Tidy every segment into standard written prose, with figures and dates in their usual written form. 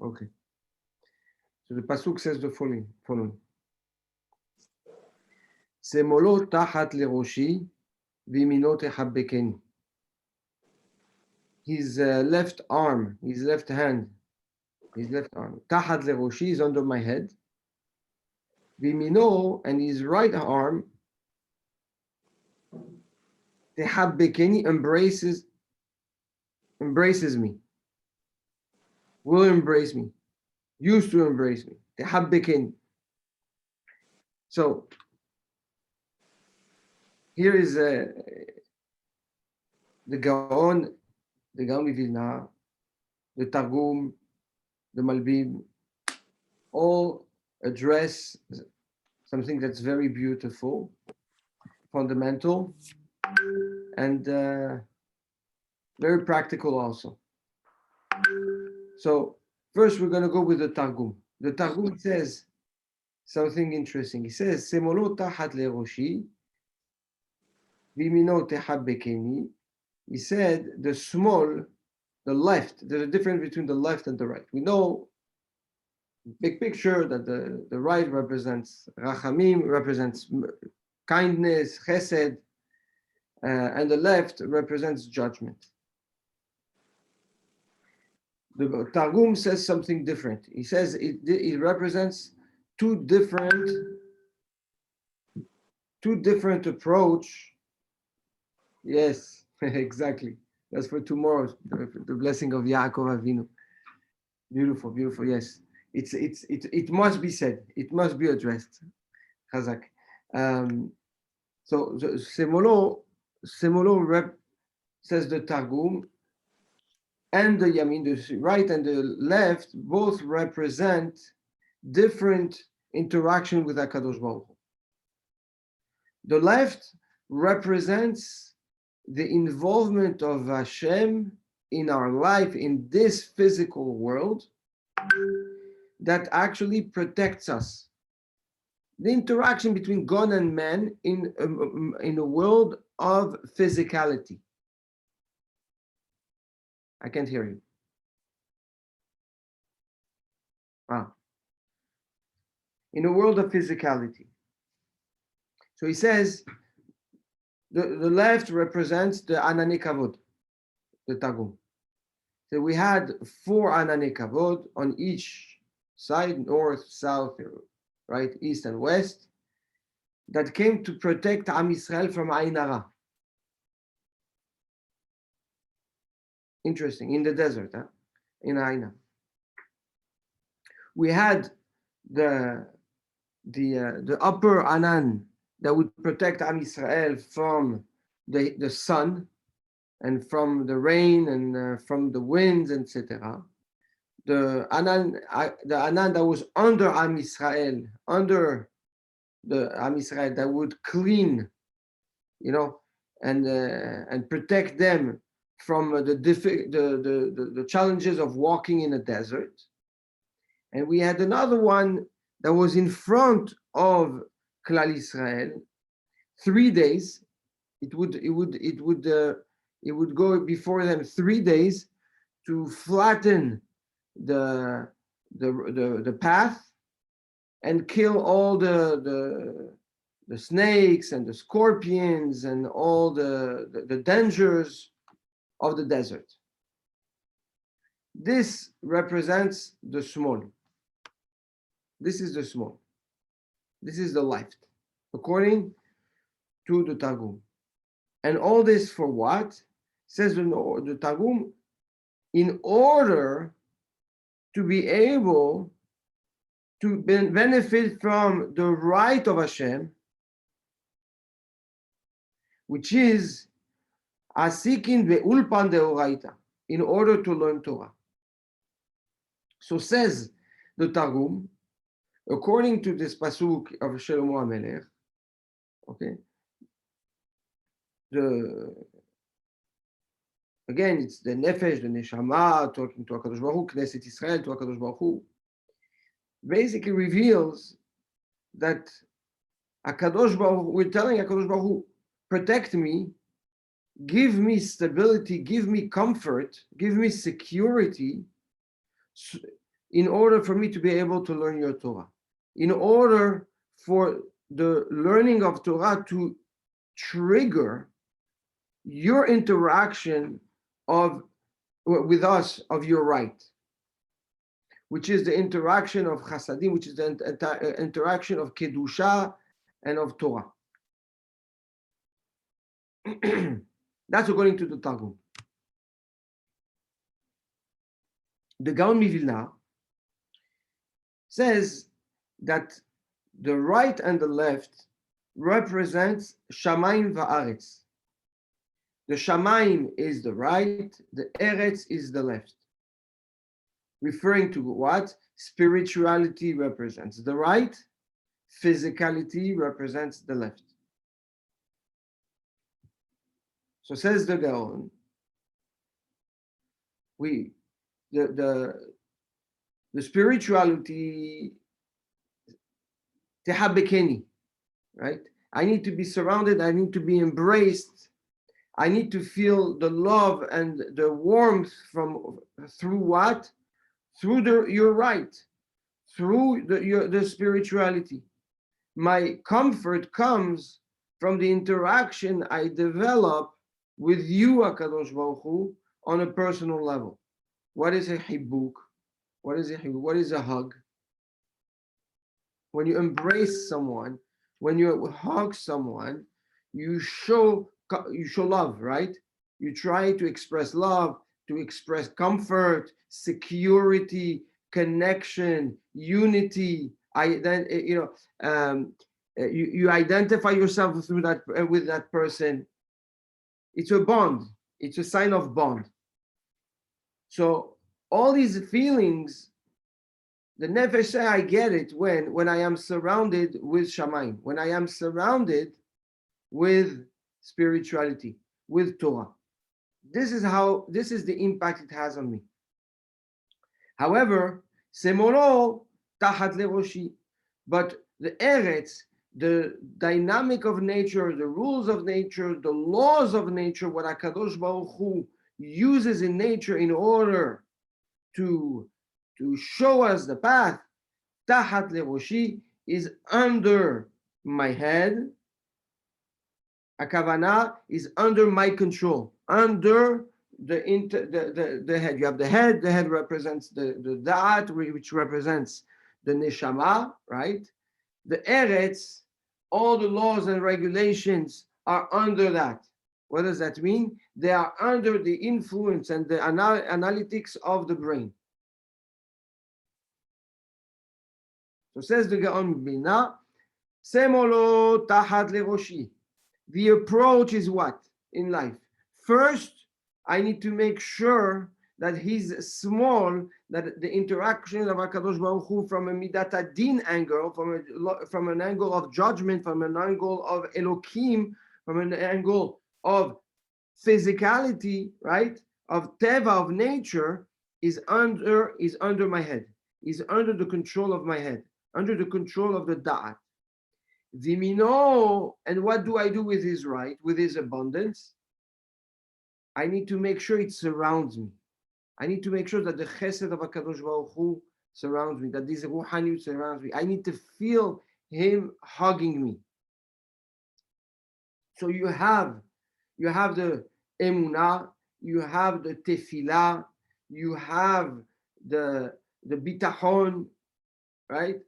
Okay. So the pasuk says the following. Semolo tahat leroshi vimino tehabekeni. His left arm, his left hand, his left arm. Tahat leroshi is under my head. Vimino, and his right arm, tehabekeni, embraces me. Will embrace me. Used to embrace me. Tehabekeni. So here is the Gaon Vilna, the Targum, the Malbim, all address something that's very beautiful, fundamental, and very practical also. So first we're going to go with the Targum. The Targum says something interesting. He says, Semolo tahat leroshi, vimino tehabekeni. He said the small, the left, there's a difference between the left and the right. We know, big picture, that the right represents rachamim, represents kindness, chesed, and the left represents judgment. The Targum says something different. He says it represents two different approach. Yes, exactly. That's for tomorrow, the blessing of Yaakov Avinu. Beautiful, beautiful. Yes, it must be said. It must be addressed. Chazak. So Semolo says the Targum, and the Yamin, the right and the left, both represent different interaction with HaKadosh Baruch Hu. The left represents the involvement of Hashem in our life, in this physical world, that actually protects us. The interaction between God and man in a world of physicality. I can't hear you. In a world of physicality. So he says, the left represents the Anane Kavod, the Targum. So we had 4 Anane Kavod on each side, north, south, right, east and west, that came to protect Am Yisrael from Ain Hara. Interesting, in the desert, in Aina. We had the upper Anan that would protect Am Yisrael from the sun and from the rain and from the winds, etc. The Anan that was under Am Yisrael, under the Am Yisrael, that would clean, and protect them from the challenges of walking in a desert. And we had another one that was in front of Klal Yisrael. 3 days, it would go before them 3 days to flatten the path and kill all the snakes and the scorpions and all the dangers of the desert. This represents the small. This is the small. This is the left, according to the Targum. And all this for what? Says the Targum, in order to be able to benefit from the right of Hashem, which is asikin ve'ulpan deoraita, in order to learn Torah. So says the Targum, according to this pasuk of Shlomo HaMelech, okay, again, it's the nefesh, the neshama, talking to HaKadosh Baruch Hu, Knesset Israel, to HaKadosh Baruch Hu, basically reveals that HaKadosh Baruch Hu, we're telling HaKadosh Baruch Hu, protect me, give me stability, give me comfort, give me security, in order for me to be able to learn your Torah, in order for the learning of Torah to trigger your interaction with us of your right, which is the interaction of Chasadim, which is the interaction of Kedusha and of Torah. That's according to the Talmud. The Gaon Mivilna says that the right and the left represents Shamayim va'aretz. The Shamayim is the right, the Eretz is the left. Referring to what? Spirituality represents the right, physicality represents the left. So says the Gaon, the spirituality tehabekeni, right? I need to be surrounded, I need to be embraced, I need to feel the love and the warmth through what? Through your right, through the spirituality. My comfort comes from the interaction I develop with you, HaKadosh Baruch Hu, on a personal level. What is a hibuk? What is a hibuk? What is a hug? When you embrace someone, when you hug someone, you show love, right? You try to express love, to express comfort, security, connection, unity. You identify yourself through that with that person. It's a bond. It's a sign of bond. So all these feelings, the nefesh, I get it when I am surrounded with Shamayim, when I am surrounded with spirituality, with Torah. This is the impact it has on me. However, semolo tachat leroshi, but the eretz, the dynamic of nature, the rules of nature, the laws of nature, what HaKadosh Baruch Hu uses in nature in order to show us the path, tachat leroshi, is under my head. Akavana is under my control, under the head. You have the head represents the da'at, which represents the neshama, right? The eretz, all the laws and regulations are under that. What does that mean? They are under the influence and the analytics of the brain. So says the Gaon Bina, semolo tachat leroshi. The approach is what in life? First, I need to make sure that he's small, that the interaction of HaKadosh Baruch Hu from a midat adin angle, from an angle of judgment, from an angle of Elokim, from an angle of physicality, right? Of teva, of nature, is under my head, is under the control of my head, under the control of the da'at. Vimino, and what do I do with his right, with his abundance? I need to make sure it surrounds me. I need to make sure that the chesed of HaKadosh Baruch Hu surrounds me, that this ruhaniyut surrounds me. I need to feel him hugging me. So you have the emunah, you have the tefillah, you have the bitachon, right?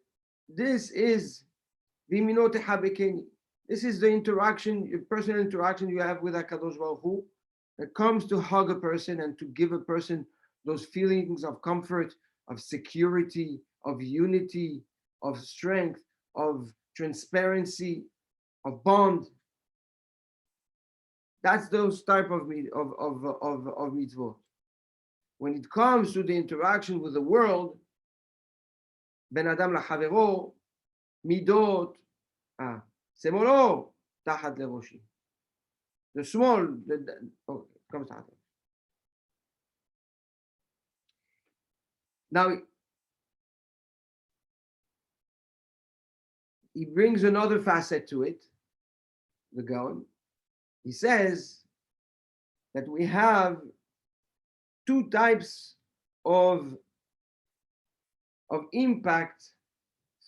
This is this is the interaction, personal interaction you have with HaKadosh Baruch Hu, that comes to hug a person and to give a person those feelings of comfort, of security, of unity, of strength, of transparency, of bond. That's those type of mitzvot. When it comes to the interaction with the world, ben adam lachavero, midot, semolo tachat leroshi. The small, comes out. Now, he brings another facet to it, the Gaon. He says that we have two types of of impact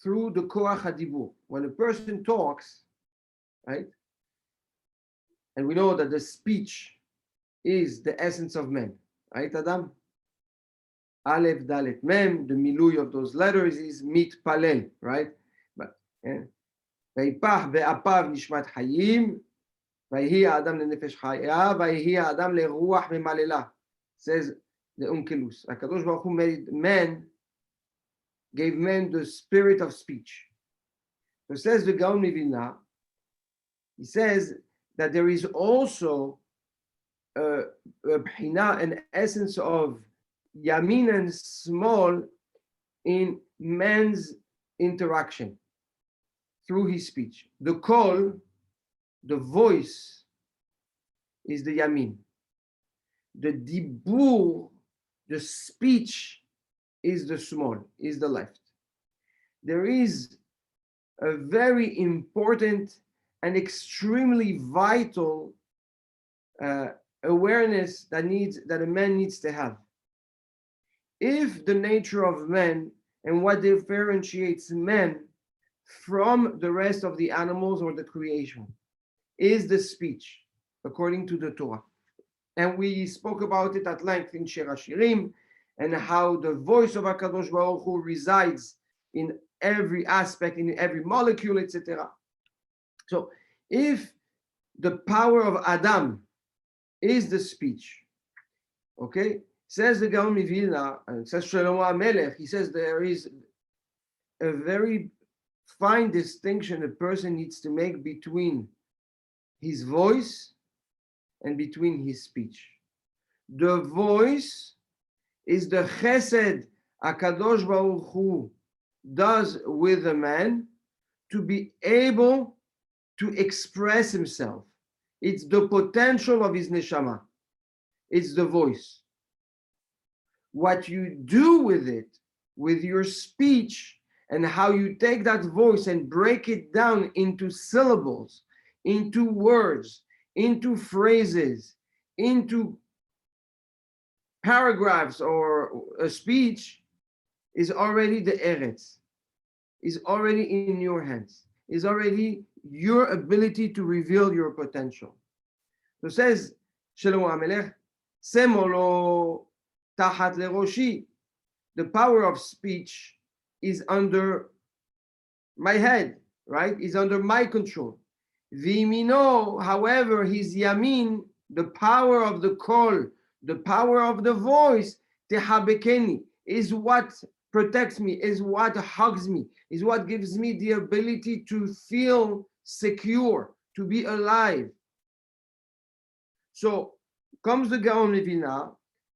through the koach hadibur. When a person talks, right, and we know that the speech is the essence of man, right, Adam? Aleph, Dalet, Mem, the milui of those letters is mit palel, right? But ויפח באפיו נשמת חיים, ויהי האדם לנפש חיה, ויהי האדם לרוח ממללה. Says the Unkelus. HaKadosh Baruch Hu made man, gave man the spirit of speech. So says the Gaon Mivilna, he says that there is also a bchina, an essence of yamin and small in man's interaction through his speech. The call, the voice, is the yamin. The dibur, the speech, is the small, is the left. There is a very important and extremely vital awareness that a man needs to have. If the nature of man and what differentiates man from the rest of the animals or the creation is the speech, according to the Torah. And we spoke about it at length in Shir HaShirim, and how the voice of HaKadosh Baruch Hu resides in every aspect, in every molecule, etc. So if the power of Adam is the speech, okay, says the Gaon Mivilna, and says Shlomo HaMelech, he says there is a very fine distinction a person needs to make between his voice and between his speech. The voice is the chesed HaKadosh Baruch Hu does with a man to be able to express himself. It's the potential of his neshama. It's the voice. What you do with it, with your speech, and how you take that voice and break it down into syllables, into words, into phrases, into paragraphs or a speech, is already the eretz, is already in your hands, is already your ability to reveal your potential. So says Shlomo HaMelech, Semolo tachat leroshi, the power of speech is under my head, right? Is under my control. Vimino, however, his yamin, the power of the call, the power of the voice, tehabekeni, is what protects me, is what hugs me, is what gives me the ability to feel secure, to be alive. So comes the Gaon Levina,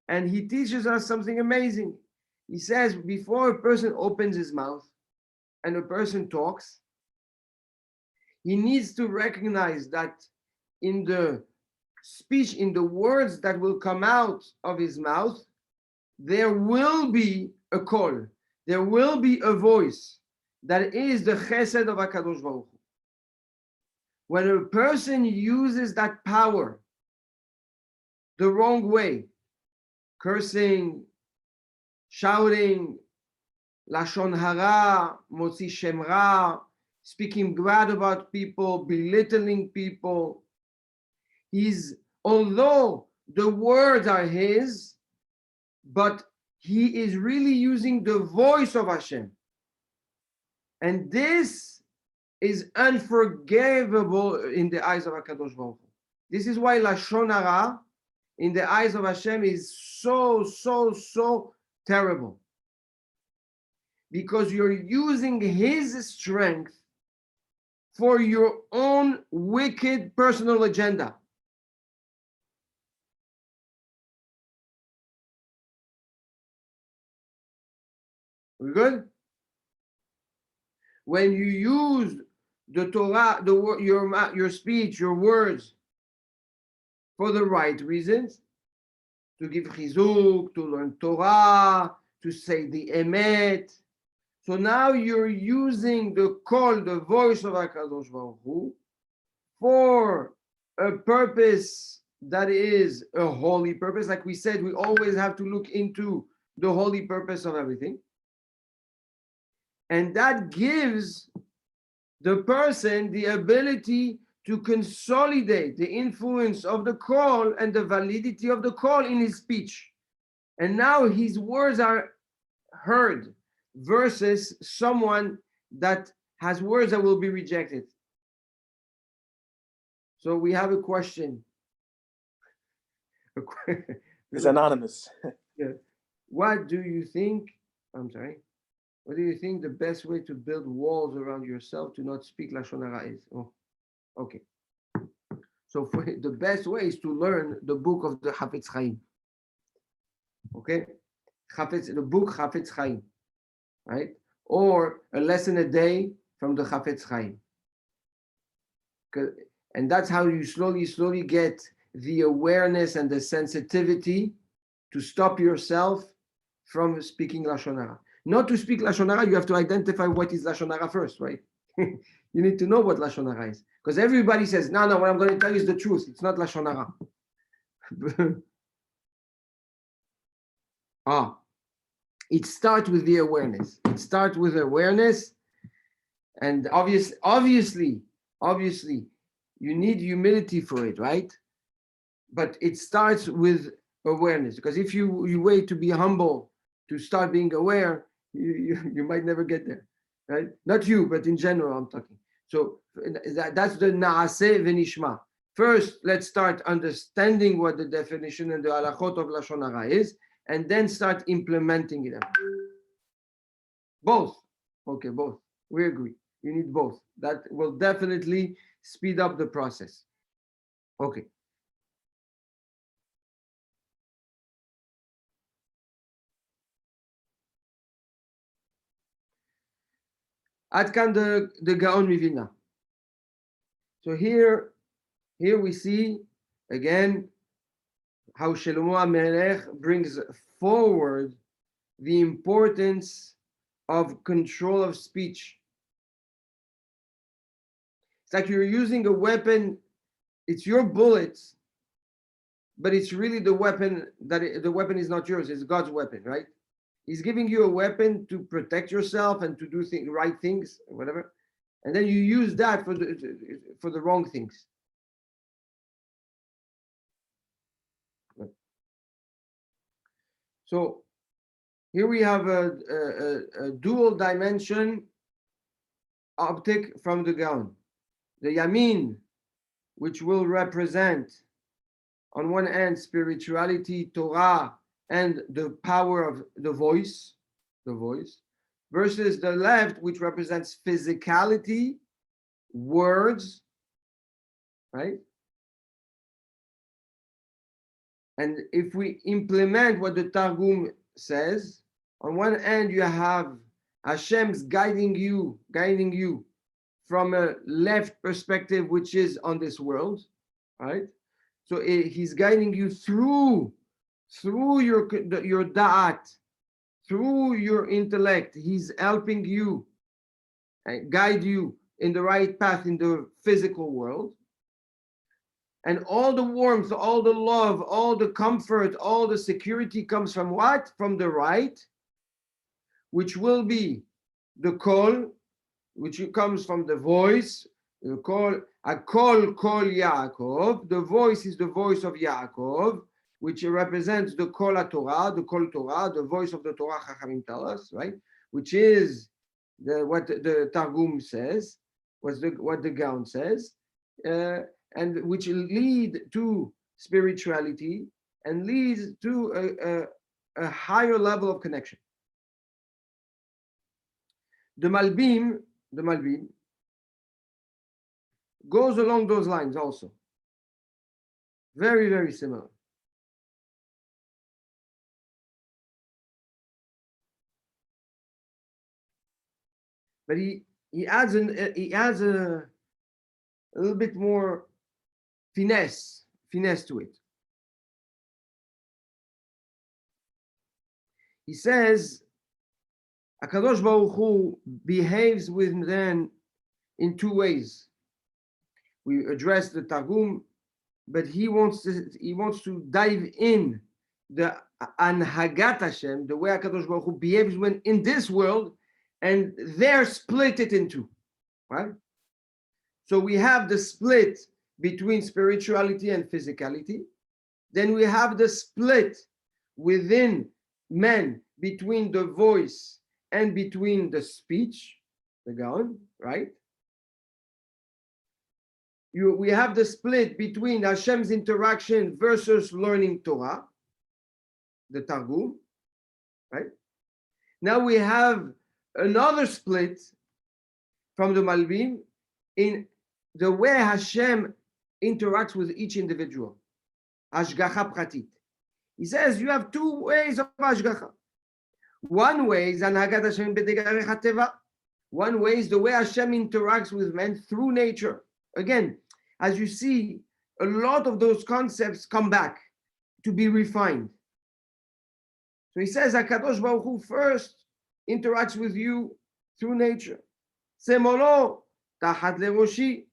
and he teaches us something amazing. He says, before a person opens his mouth and a person talks, he needs to recognize that in the speech, in the words that will come out of his mouth, there will be a call, there will be a voice that is the chesed of HaKadosh Baruch Hu. When a person uses that power the wrong way, cursing, shouting, lashon hara, motzi shem ra, speaking bad about people, belittling people, although the words are his, but he is really using the voice of Hashem. And this is unforgivable in the eyes of HaKadosh Baruch Hu. This is why lashon hara in the eyes of Hashem is so terrible. Because you're using his strength for your own wicked personal agenda. We good? When you use the Torah, your speech, your words, for the right reasons, to give chizuk, to learn Torah, to say the emet. So now you're using the call, the voice of HaKadosh Baruch Hu, for a purpose that is a holy purpose. Like we said, we always have to look into the holy purpose of everything. And that gives the person the ability to consolidate the influence of the call and the validity of the call in his speech. And now his words are heard versus someone that has words that will be rejected. So we have a question. It's anonymous. Yeah. What do you think? I'm sorry. What do you think the best way to build walls around yourself to not speak Lashon Hara is? Oh, okay. So the best way is to learn the book of the Chafetz Chaim. Okay? The book Chafetz Chaim. Right? Or a lesson a day from the Chafetz Chaim. And that's how you slowly get the awareness and the sensitivity to stop yourself from speaking Lashon Hara. Not to speak Lashon Hara, you have to identify what is Lashon Hara first, right? You need to know what Lashon Hara is. Because everybody says, no, what I'm going to tell you is the truth. It's not Lashon Hara. It starts with the awareness. It starts with awareness. And obviously, you need humility for it, right? But it starts with awareness. Because if you wait to be humble, to start being aware, you might never get there, right? Not you, but in general, I'm talking. So that's the Naaseh v'nishma. First, let's start understanding what the definition and the halachot of Lashon Hara is, and then start implementing it. Both. Okay, both. We agree. You need both. That will definitely speed up the process. Okay. Ad kan the Gaon Mivilna. So here we see again how Shlomo HaMelech brings forward the importance of control of speech. It's like you're using a weapon, it's your bullets, but it's really the weapon the weapon is not yours, it's God's weapon, right? He's giving you a weapon to protect yourself and to do right things, whatever. And then you use that for the wrong things. So here we have a dual dimension optic from the Gaon. The Yamin, which will represent, on one hand, spirituality, Torah, and the power of the voice, versus the left, which represents physicality, words, right? And if we implement what the Targum says, on one hand, you have Hashem's guiding you from a left perspective, which is on this world, right? So he's guiding you through your da'at, through your intellect. He's helping you and guide you in the right path in the physical world. And all the warmth, all the love, all the comfort, all the security comes from what? From the right, which will be the call, which comes from the voice, the call, a call Yaakov. The voice is the voice of Yaakov, which represents the Kol Torah, the voice of the Torah. Chachamim tell us, right? Which is what the Targum says, what the Gaon says, and which lead to spirituality and leads to a higher level of connection. The Malbim goes along those lines also. Very, very similar. But he adds a little bit more finesse to it. He says, HaKadosh Baruch Hu behaves with them in two ways. We address the Targum, but he wants to dive in the Anhagat Hashem, the way HaKadosh Baruch Hu behaves when in this world, and there split it in two, right? So we have the split between spirituality and physicality. Then we have the split within men between the voice and between the speech, the Gaon, right? We have the split between Hashem's interaction versus learning Torah, the Targum, right? Now we have another split from the Malbim in the way Hashem interacts with each individual. Hashgacha pratit. He says you have two ways of Hashgacha. One way is Anhagat Hashem b'degarech hateva. One way is the way Hashem interacts with men through nature. Again, as you see, a lot of those concepts come back to be refined. So he says, HaKadosh Baruch Hu first interacts with you through nature. Semolo tachat leroshi.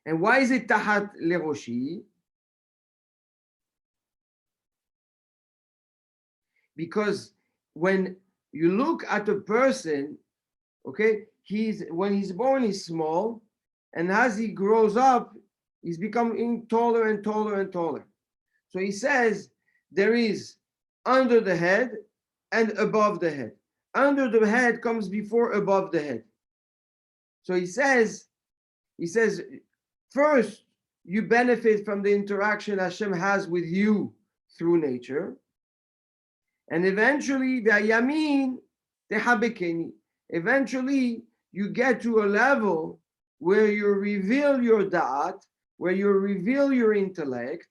And why is it tachat leroshi? Because when you look at a person, okay, when he's born, he's small, and as he grows up, he's becoming taller and taller and taller. So he says there is under the head and above the head. Under the head comes before above the head. So he says, first you benefit from the interaction Hashem has with you through nature, and eventually v'yamin tehabekeni. Eventually you get to a level where you reveal your da'at, where you reveal your intellect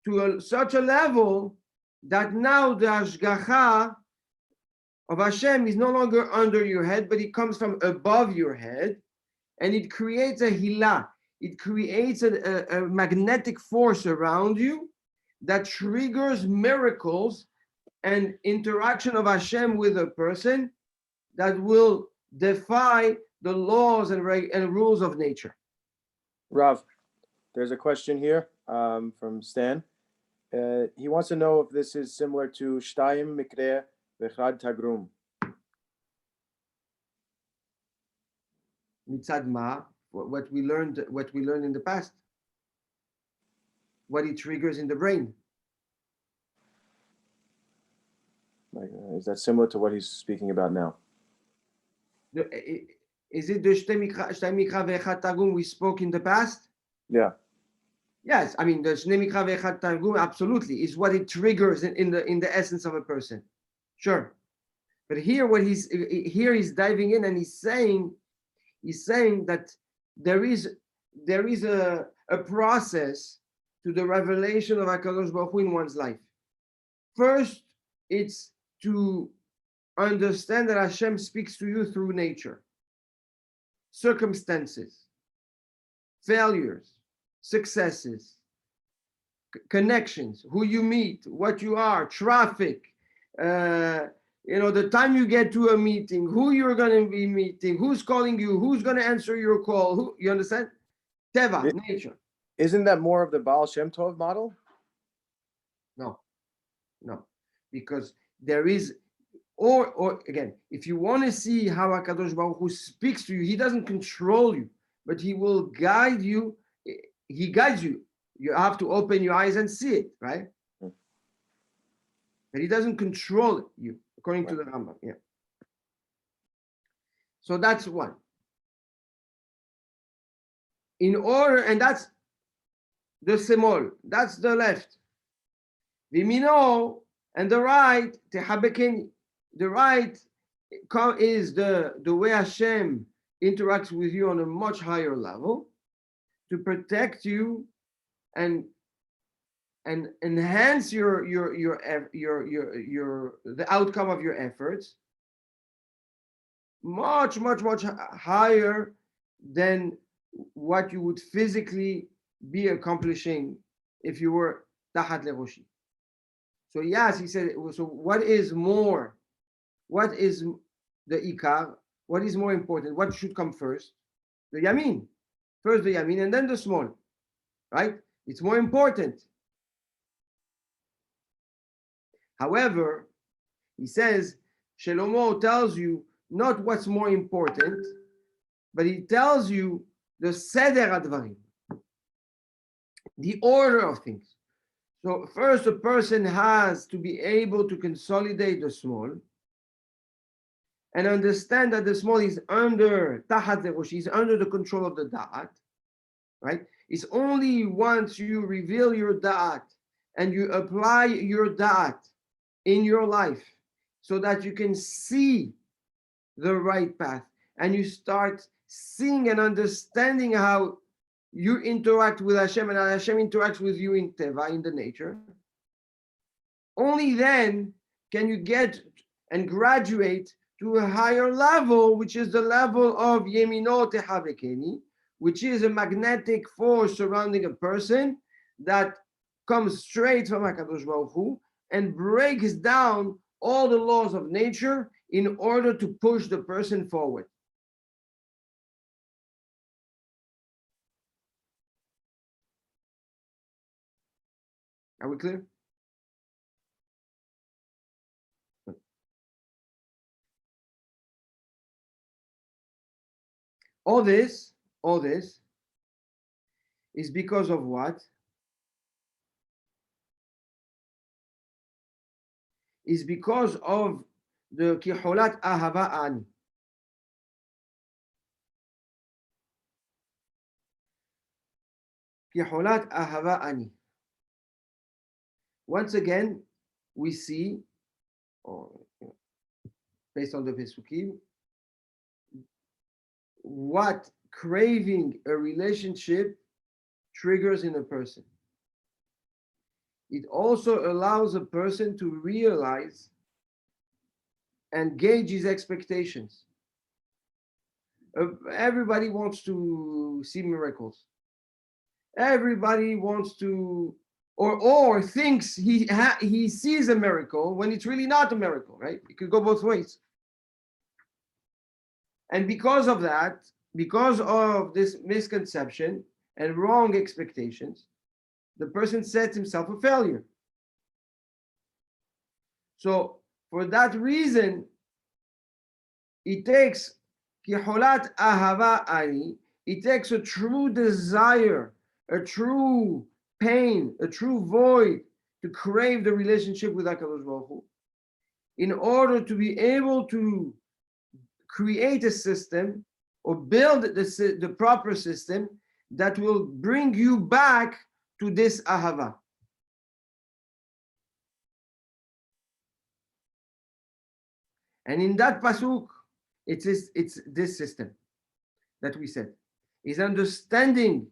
to such a level that now the hashgacha of Hashem is no longer under your head, but it comes from above your head, and it creates a hilah. It creates a magnetic force around you that triggers miracles and interaction of Hashem with a person that will defy the laws and rules of nature. Rav, there's a question here from Stan. He wants to know if this is similar to Shtayim Mikre V'Chad Tagrum. Mitzad ma, what we learned in the past, what it triggers in the brain. Is that similar to what he's speaking about now? Is it the Shtei Mikra V'Echad Tagum we spoke in the past? Yeah. Yes, I mean the Shnei Mikra V'Echad Tagum absolutely is what it triggers in the essence of a person. Sure, but here he's diving in and he's saying that there is a process to the revelation of HaKadosh Baruch Hu in one's life. First, it's to understand that Hashem speaks to you through nature, circumstances, failures, successes, connections, who you meet, what you are, traffic, the time you get to a meeting, who you're going to be meeting, who's calling you, who's going to answer your call, you understand? Teva, nature. Isn't that more of the Baal Shem Tov model? No, because there is, or again, if you want to see how HaKadosh Baruch Hu speaks to you, he doesn't control you, but he will guide you. He guides you. You have to open your eyes and see it, right? But he doesn't control you, according to the Rambam. Yeah. So that's one. In order, and that's the semol, that's the left. Vimino, and the right, tehabekeni. The right is the way Hashem interacts with you on a much higher level to protect you and enhance the outcome of your efforts much higher than what you would physically be accomplishing if you were tachat leroshi. So yes, he said, so what is more? What is the ikar? What is more important? What should come first? The yamin. First the yamin and then the small, right? It's more important. However, He says, Shlomo tells you not what's more important, but he tells you the seder advarim, the order of things. So first, a person has to be able to consolidate the small and understand that the small is under tahat zerosh, is under the control of the da'at, right? It's only once you reveal your da'at and you apply your da'at in your life so that you can see the right path and you start seeing and understanding how you interact with Hashem and how Hashem interacts with you in Teva, in the nature. Only then can you get and graduate to a higher level, which is the level of Yemino Tehavekeni, which is a magnetic force surrounding a person that comes straight from HaKadosh Baruch Hu and breaks down all the laws of nature in order to push the person forward. Are we clear? All this is because of what? Is because of the Kiholat Ahava Ani. Kiholat Ahava Ani. Once again, we see, based on the Pesukim, what craving a relationship triggers in a person. It also allows a person to realize and gauge his expectations. Everybody wants to see miracles. Everybody wants to, or thinks he sees a miracle when it's really not a miracle, right? It could go both ways. And because of that, because of this misconception and wrong expectations, the person sets himself a failure. So for that reason, it takes kiholat ahava ani, it takes a true desire, a true pain, a true void to crave the relationship with HaKadosh Baruch Hu in order to be able to create a system or build the proper system that will bring you back to this ahava. And in that pasuk, it's this system that we said is understanding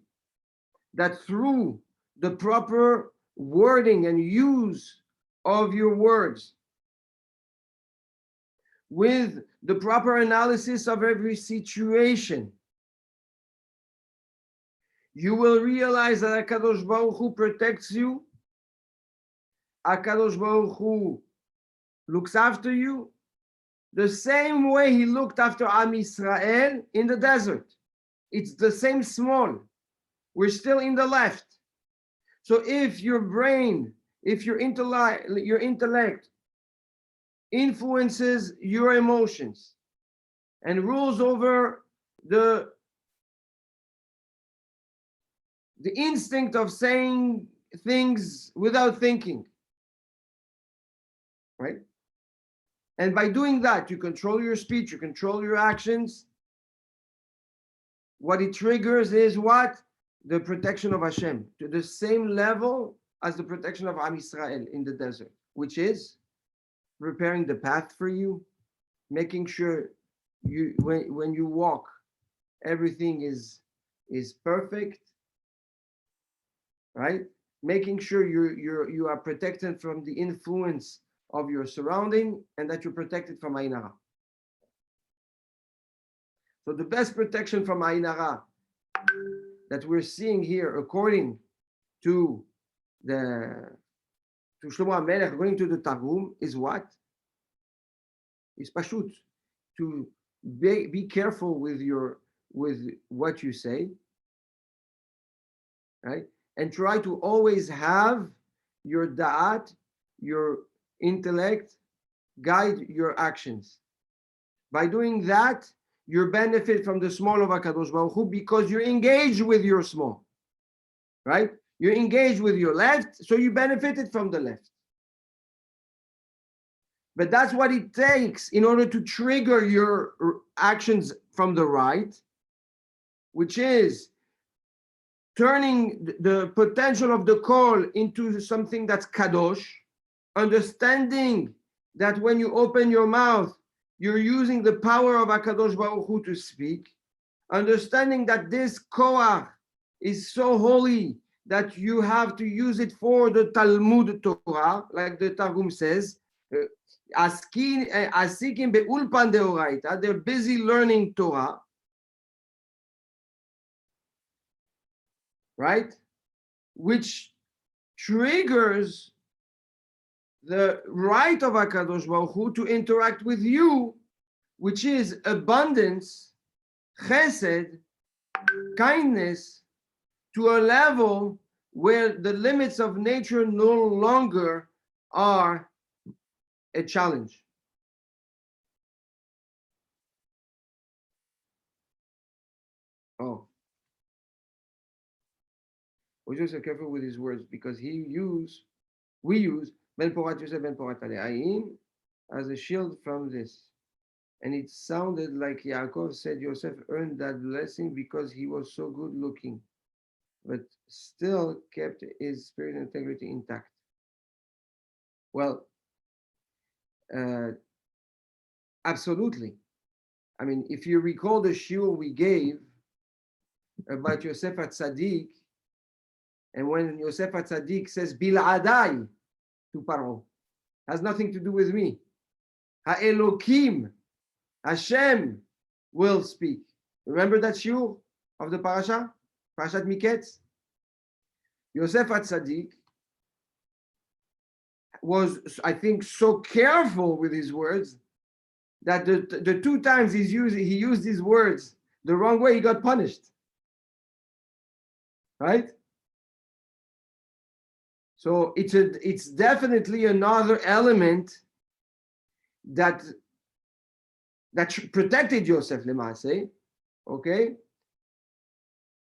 that through the proper wording and use of your words, with the proper analysis of every situation, you will realize that HaKadosh Baruch Hu protects you, HaKadosh Baruch Hu looks after you, the same way he looked after Am Yisrael in the desert. It's the same small. We're still in the left. So if your brain, if your intellect influences your emotions and rules over the instinct of saying things without thinking, right? And by doing that, you control your speech, you control your actions. What it triggers is what? The protection of Hashem to the same level as the protection of Am Yisrael in the desert, which is preparing the path for you, making sure you when you walk, everything is perfect, right? Making sure you are protected from the influence of your surrounding and that you're protected from Ayin Hara. So the best protection from Ayin Hara that we're seeing here, according to Shlomo HaMelech, according to the Targum, is what? Is pashut, to be careful with what you say, right? And try to always have your da'at, your intellect, guide your actions. By doing that, you benefit from the small of HaKadosh Baruch Hu because you're engaged with your small, right? You're engaged with your left, so you benefited from the left. But that's what it takes in order to trigger your actions from the right, which is turning the potential of the call into something that's kadosh, understanding that when you open your mouth, you're using the power of HaKadosh Baruch Hu to speak, understanding that this koach is so holy that you have to use it for the Talmud Torah, like the Targum says, Asikim be'ulpan deoraita, they're busy learning Torah, right? Which triggers the right of HaKadosh Baruch Hu to interact with you, which is abundance, chesed, kindness, to a level where the limits of nature no longer are a challenge. Oh. We're just careful with his words because we use Ben Porat Yosef Ben Porat Ale'ayin as a shield from this. And it sounded like Yaakov said Yosef earned that blessing because he was so good looking, but still kept his spirit and integrity intact. Well, absolutely. I mean, if you recall the shiur we gave about Yosef HaTzadik, and when Yosef HaTzadik says Bil'adai to Paro, has nothing to do with me. Ha'elokim, Hashem will speak. Remember that shiur of the parasha? Parashat Miketz? Yosef HaTzadik was, I think, so careful with his words that the two times he used his words the wrong way, he got punished. Right? So it's definitely another element that protected Yosef Lemase, okay?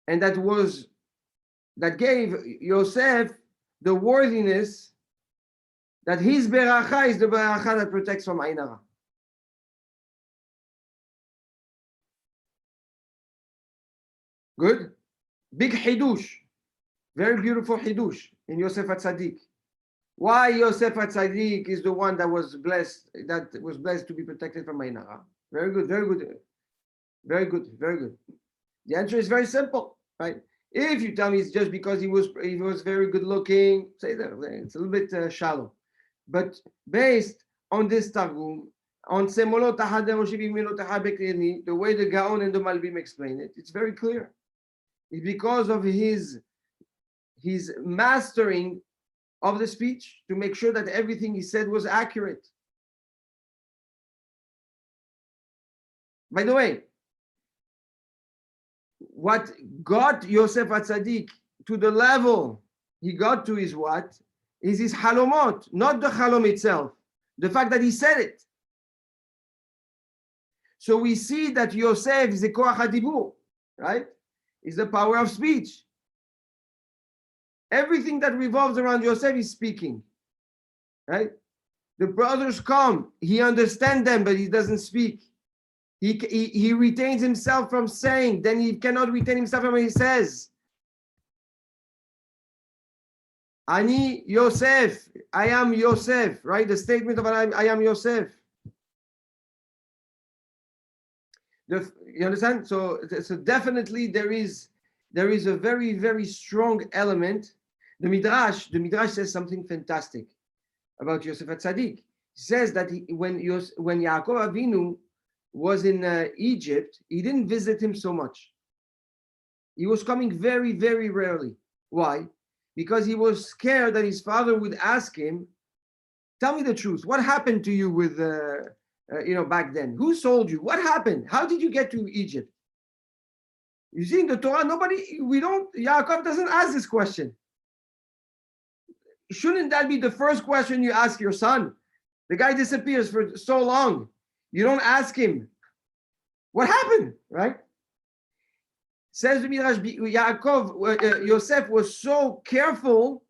And that gave Yosef the worthiness that his beracha is the beracha that protects from Ain Hara. Good? Big hidush. Very beautiful hidush in Yosef HaTzadik. Why Yosef HaTzadik is the one that was blessed to be protected from Ain Hara. Very good, very good. Very good, very good. The answer is very simple, right? If you tell me it's just because he was very good looking, say that it's a little bit shallow. But based on this Targum, on Semolot the way the Gaon and the Malbim explain it, it's very clear. It's because of his mastering of the speech to make sure that everything he said was accurate. By the way, what got Yosef HaTzadik to the level he got to is what? Is his halomot, not the halom itself, the fact that he said it. So we see that Yosef is a koach hadibur, right? Is the power of speech. Everything that revolves around Yosef is speaking, right? The brothers come, he understands them, but he doesn't speak. He retains himself from saying, then he cannot retain himself from what he says. Ani Yosef, I am Yosef, right? The statement of I am Yosef. You understand? So definitely there is a very, very strong element. The Midrash says something fantastic about Yosef HaTzadik. He says that when Yaakov Avinu was in Egypt, he didn't visit him so much. He was coming very, very rarely. Why? Because he was scared that his father would ask him, tell me the truth. What happened to you with, back then? Who sold you? What happened? How did you get to Egypt? You see, in the Torah, Yaakov doesn't ask this question. Shouldn't that be the first question you ask your son? The guy disappears for so long. You don't ask him, what happened, right? Says the Midrash, Yosef was so careful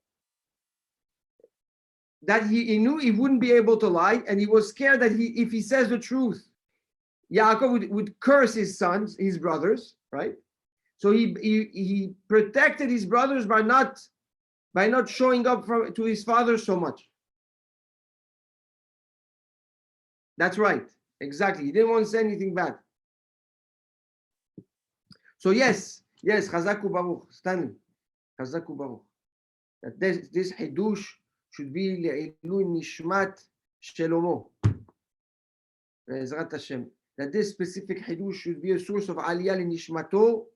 that he knew he wouldn't be able to lie, and he was scared that if he says the truth, Yaakov would curse his sons, his brothers, right? So he protected his brothers by not showing up to his father so much. That's right, exactly. He didn't want to say anything bad. So yes, Chazaku Baruch, Stanley, Chazaku Baruch. That this Hidush should be Le'ilui Nishmat Shelomo. Be'ezrat Hashem. That this specific Hidush should be a source of Aliyah Nishmato,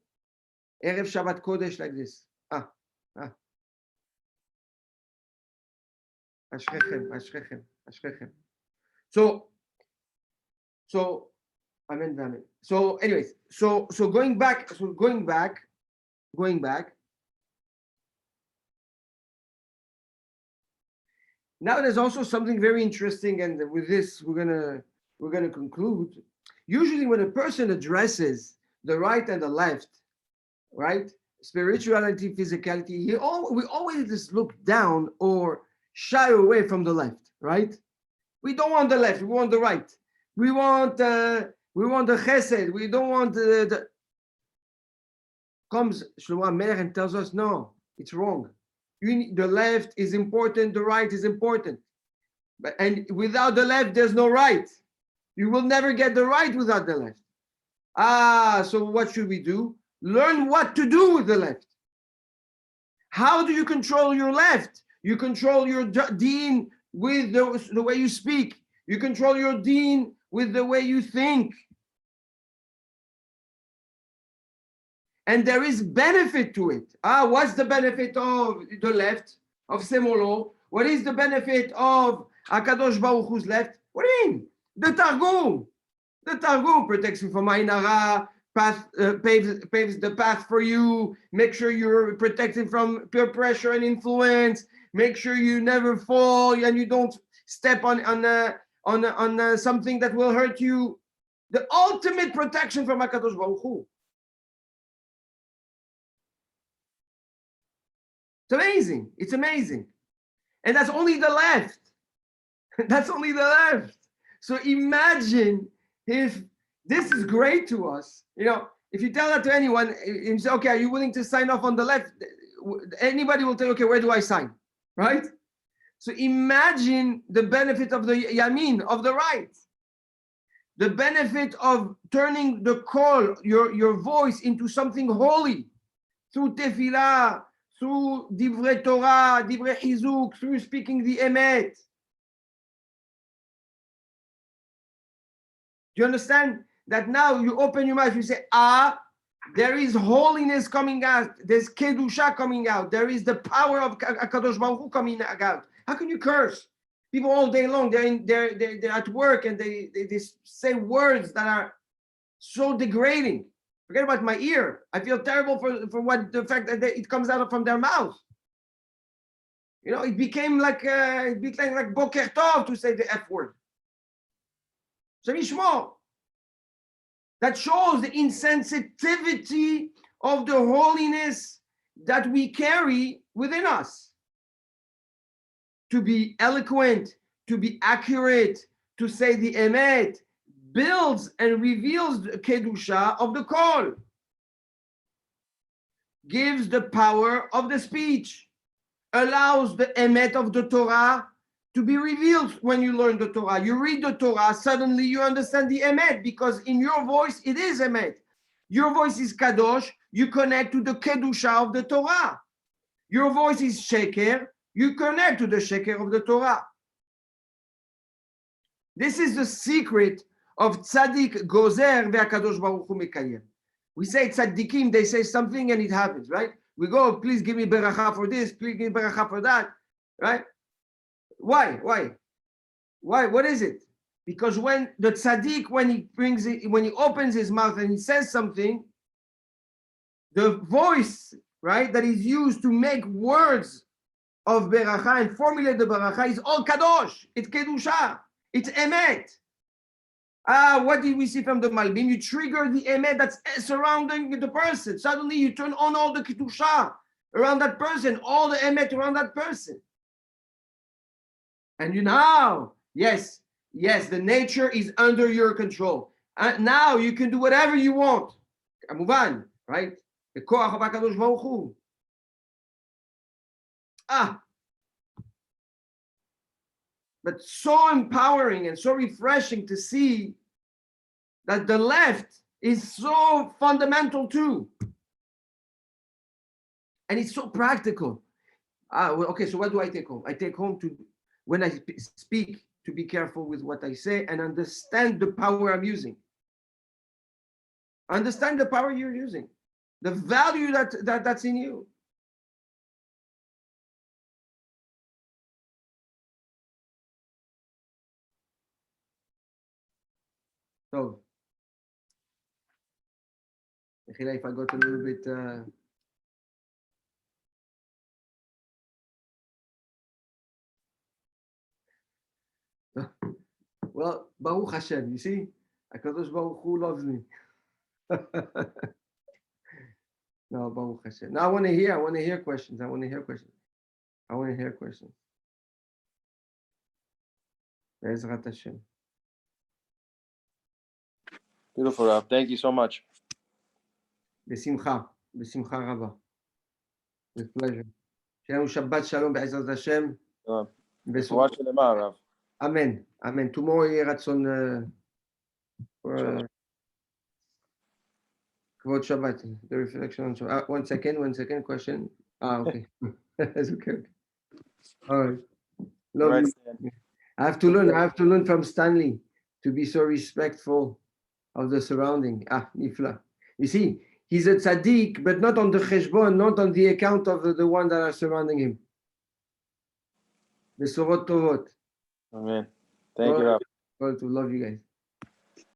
Erev Shabbat Kodesh, like this. Ashrechem. So, amen. So, anyways, so going back. Now, there's also something very interesting, and with this, we're gonna conclude. Usually, when a person addresses the right and the left, right, spirituality, physicality, we always just look down or shy away from the left, right? We don't want the left, we want the right. We want the chesed, we don't want the comes Shlomo HaMelech and tells us, no, it's wrong. The left is important, the right is important. And without the left, there's no right. You will never get the right without the left. So what should we do? Learn what to do with the left. How do you control your left? You control your deen with the way you speak. You control your deen with the way you think. And there is benefit to it. What's the benefit of the left, of Semolo? What is the benefit of HaKadosh Baruch Hu's left? What do you mean? The Targum. The Targum protects you from Ayin Hara, paves the path for you. Make sure you're protected from peer pressure and influence. Make sure you never fall and you don't step on something that will hurt you. The ultimate protection from HaKadosh Baruch Hu. It's amazing. And that's only the left. That's only the left. So imagine if this is great to us. If you tell that to anyone, and you say, okay, are you willing to sign off on the left? Anybody will tell you, okay, where do I sign? Right? So imagine the benefit of the yamin, of the right. The benefit of turning the call, your voice into something holy through tefillah, through divrei Torah, divrei chizuk, through speaking the emet. Do you understand that now you open your mouth, you say, there is holiness coming out, there's kedusha coming out, there is the power of HaKadosh Baruch Hu coming out. How can you curse? People all day long, they're at work and they say words that are so degrading. Forget about my ear. I feel terrible for what the fact that it comes out from their mouth. It became like Boker Tov to say the F word. That shows the insensitivity of the holiness that we carry within us. To be eloquent, to be accurate, to say the emet, builds and reveals the kedusha of the call. Gives the power of the speech. Allows the emet of the Torah to be revealed when you learn the Torah. You read the Torah, suddenly you understand the emet, because in your voice it is emet. Your voice is kadosh, you connect to the kedusha of the Torah. Your voice is sheker, you connect to the sheker of the Torah. This is the secret of tzaddik gozer ve'akadosh baruch hu mekayem. We say tzaddikim, they say something and it happens, right? We go, please give me beracha for this, please give me beracha for that, right? Why? What is it? Because when the tzaddik, when he opens his mouth and he says something, the voice, right, that is used to make words of beracha and formulate the beracha is all kadosh. It's kedusha. It's emet. What did we see from the Malbim? You trigger the emet that's surrounding the person. Suddenly you turn on all the kedusha around that person, all the emet around that person. And you now, yes, the nature is under your control. And now you can do whatever you want. Kamuvan, right? The koach of HaKadosh Baruch Hu. But so empowering and so refreshing to see that the left is so fundamental too. And it's so practical. Okay, so what do I take home? I take home to, when I speak, to be careful with what I say and understand the power I'm using. Understand the power you're using, the value that's in you. So, if I got a little bit well, Baruch Hashem, you see, HaKadosh Baruch Hu loves me. No, Baruch Hashem. Now I want to hear questions. Be'ezrat Hashem. Beautiful, Rav. Thank you so much. Besimcha Rabba. With pleasure. Shabbat Shalom Be'ezrat Hashem. Watch the Lemar, Rav. Amen. Tomorrow yeh ratzon for Kvod Shabbat, the reflection on Shabbat. One second, question. Okay. That's okay. All right. Love you. I have to learn from Stanley to be so respectful of the surrounding. Nifla. You see, he's a tzaddik, but not on the cheshbon, not on the account of the one that are surrounding him. Besorot tovot. Amen. Thank you, Rav. Love you guys.